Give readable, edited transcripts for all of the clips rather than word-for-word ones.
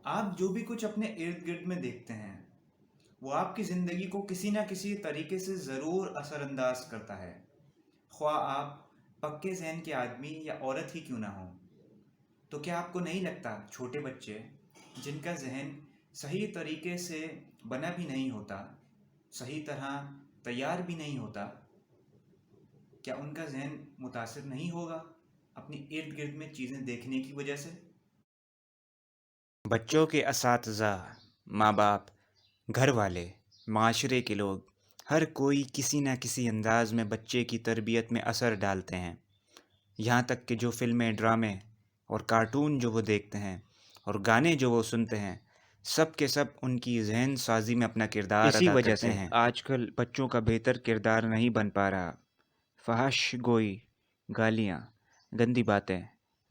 آپ جو بھی کچھ اپنے ارد گرد میں دیکھتے ہیں وہ آپ کی زندگی کو کسی نہ کسی طریقے سے ضرور اثر انداز کرتا ہے، خواہ آپ پکے ذہن کے آدمی یا عورت ہی کیوں نہ ہوں۔ تو کیا آپ کو نہیں لگتا چھوٹے بچے جن کا ذہن صحیح طریقے سے بنا بھی نہیں ہوتا، صحیح طرح تیار بھی نہیں ہوتا، کیا ان کا ذہن متاثر نہیں ہوگا اپنی ارد گرد میں چیزیں دیکھنے کی وجہ سے؟ بچوں کے اساتذہ، ماں باپ، گھر والے، معاشرے کے لوگ، ہر کوئی کسی نہ کسی انداز میں بچے کی تربیت میں اثر ڈالتے ہیں۔ یہاں تک کہ جو فلمیں، ڈرامے اور کارٹون جو وہ دیکھتے ہیں اور گانے جو وہ سنتے ہیں، سب کے سب ان کی ذہن سازی میں اپنا کردار ادا کرتے ہیں۔ اسی وجہ سے آج کل بچوں کا بہتر کردار نہیں بن پا رہا۔ فحش گوئی، گالیاں، گندی باتیں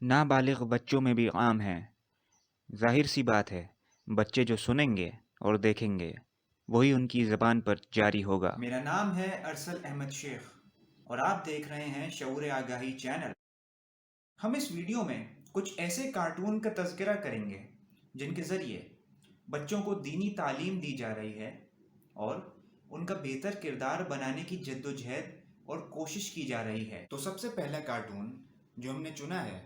نابالغ بچوں میں بھی عام ہیں۔ ظاہر سی بات ہے، بچے جو سنیں گے اور دیکھیں گے وہی ان کی زبان پر جاری ہوگا۔ میرا نام ہے ارسل احمد شیخ اور آپ دیکھ رہے ہیں شعور آگاہی چینل۔ ہم اس ویڈیو میں کچھ ایسے کارٹون کا تذکرہ کریں گے جن کے ذریعے بچوں کو دینی تعلیم دی جا رہی ہے اور ان کا بہتر کردار بنانے کی جدوجہد اور کوشش کی جا رہی ہے۔ تو سب سے پہلا کارٹون جو ہم نے چنا ہے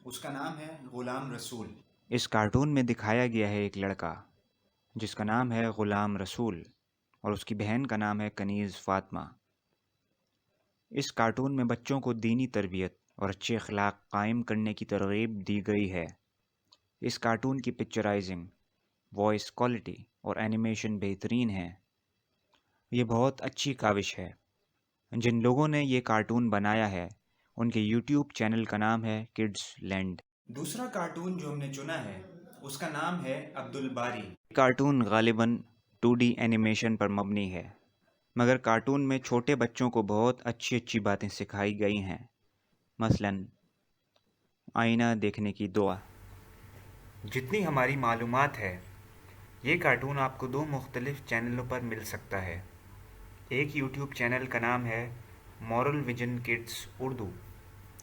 اس کا نام ہے غلام رسول۔ اس کارٹون میں دکھایا گیا ہے ایک لڑکا جس کا نام ہے غلام رسول اور اس کی بہن کا نام ہے کنیز فاطمہ۔ اس کارٹون میں بچوں کو دینی تربیت اور اچھے اخلاق قائم کرنے کی ترغیب دی گئی ہے۔ اس کارٹون کی پکچرائزنگ، وائس کوالٹی اور اینیمیشن بہترین ہے۔ یہ بہت اچھی کاوش ہے۔ جن لوگوں نے یہ کارٹون بنایا ہے ان کے یوٹیوب چینل کا نام ہے کڈز لینڈ۔ دوسرا کارٹون جو ہم نے چنا ہے اس کا نام ہے عبد الباری۔ کارٹون غالباً 2D اینیمیشن پر مبنی ہے، مگر کارٹون میں چھوٹے بچوں کو بہت اچھی اچھی باتیں سکھائی گئی ہیں، مثلاً آئینہ دیکھنے کی دعا۔ جتنی ہماری معلومات ہے یہ کارٹون آپ کو 2 مختلف چینلوں پر مل سکتا ہے۔ ایک یوٹیوب چینل کا نام ہے مورل ویژن کڈز اردو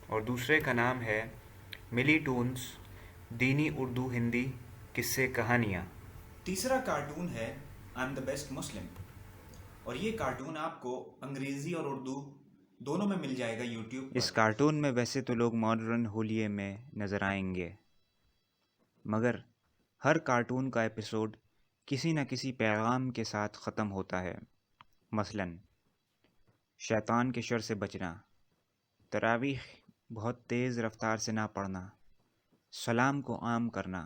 اور دوسرے کا نام ہے ملی ٹونز دینی اردو ہندی قصے کہانیاں۔ تیسرا کارٹون ہے آئی ایم دا بیسٹ مسلم اور یہ کارٹون آپ کو انگریزی اور اردو دونوں میں مل جائے گا یوٹیوب پر۔ اس کارٹون میں ویسے تو لوگ ماڈرن ہولیے میں نظر آئیں گے، مگر ہر کارٹون کا ایپیسوڈ کسی نہ کسی پیغام کے ساتھ ختم ہوتا ہے، مثلاً شیطان کے شر سے بچنا، تراویح بہت تیز رفتار سے نہ پڑھنا، سلام کو عام کرنا،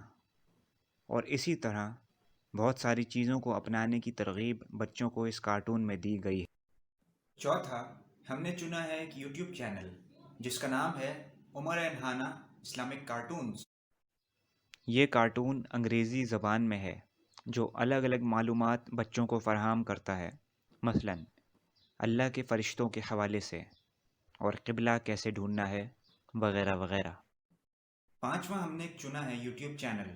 اور اسی طرح بہت ساری چیزوں کو اپنانے کی ترغیب بچوں کو اس کارٹون میں دی گئی ہے۔ چوتھا ہم نے چنا ہے ایک یوٹیوب چینل جس کا نام ہے عمر انہانہ اسلامک کارٹونز۔ یہ کارٹون انگریزی زبان میں ہے جو الگ الگ معلومات بچوں کو فراہم کرتا ہے، مثلاً اللہ کے فرشتوں کے حوالے سے اور قبلہ کیسے ڈھونڈنا ہے وغیرہ وغیرہ۔ پانچواں ہم نے ایک چنا ہے یوٹیوب چینل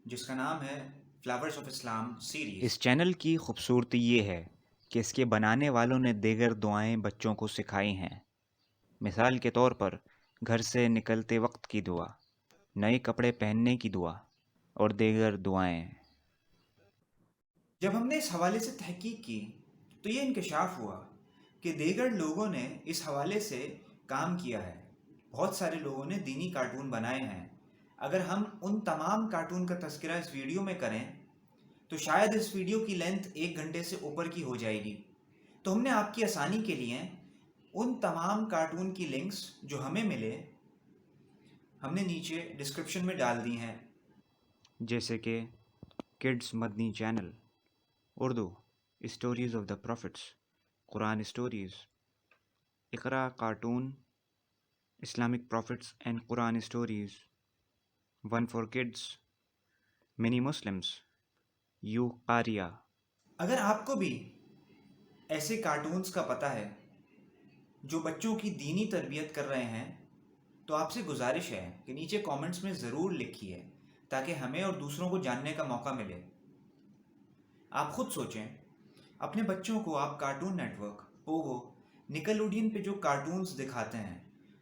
جس کا نام ہے فلاورز آف اسلام سیریز۔ اس چینل کی خوبصورتی یہ ہے کہ اس کے بنانے والوں نے دیگر دعائیں بچوں کو سکھائی ہیں، مثال کے طور پر گھر سے نکلتے وقت کی دعا، نئے کپڑے پہننے کی دعا اور دیگر دعائیں۔ جب ہم نے اس حوالے سے تحقیق کی تو یہ انکشاف ہوا کہ دیگر لوگوں نے اس حوالے سے کام کیا ہے۔ بہت سارے لوگوں نے دینی کارٹون بنائے ہیں۔ اگر ہم ان تمام کارٹون کا تذکرہ اس ویڈیو میں کریں تو شاید اس ویڈیو کی لینتھ 1 گھنٹے سے اوپر کی ہو جائے گی۔ تو ہم نے آپ کی آسانی کے لیے ان تمام کارٹون کی لنکس جو ہمیں ملے ہم نے نیچے ڈسکرپشن میں ڈال دی ہیں، جیسے کہ kids Madani channel Urdu, stories of the prophets, Quran stories, Iqra cartoon, Islamic prophets and Quran stories, one for kids, mini Muslims, یو قاریہ۔ اگر آپ کو بھی ایسے کارٹونز کا پتہ ہے جو بچوں کی دینی تربیت کر رہے ہیں تو آپ سے گزارش ہے کہ نیچے کامنٹس میں ضرور لکھیے تاکہ ہمیں اور دوسروں کو جاننے کا موقع ملے۔ آپ خود سوچیں، اپنے بچوں کو آپ کارٹون نیٹ ورک، پوگو، نکلوڈین پہ جو کارٹونز دکھاتے ہیں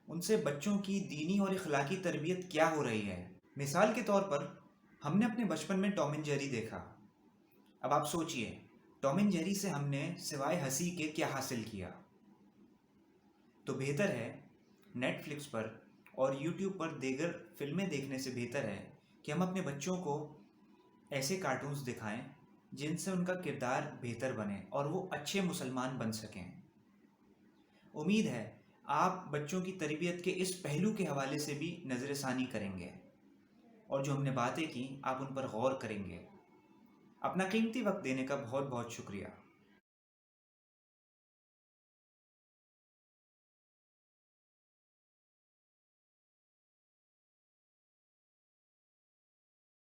ان سے بچوں کی دینی اور اخلاقی تربیت کیا ہو رہی ہے؟ مثال کے طور پر ہم نے اپنے بچپن میں ٹام اینڈ جیری دیکھا. اب آپ سوچئے ٹام اینڈ جیری سے ہم نے سوائے ہنسی کے کیا حاصل کیا؟ تو بہتر ہے نیٹ فلکس پر اور یوٹیوب پر دیگر فلمیں دیکھنے سے بہتر ہے کہ ہم اپنے بچوں کو ایسے کارٹونز دکھائیں جن سے ان کا کردار بہتر بنے اور وہ اچھے مسلمان بن سکیں. امید ہے آپ بچوں کی تربیت کے اس پہلو کے حوالے سے بھی نظر ثانی کریں گے اور جو ہم نے باتیں کی آپ ان پر غور کریں گے. اپنا قیمتی وقت دینے کا بہت بہت شکریہ.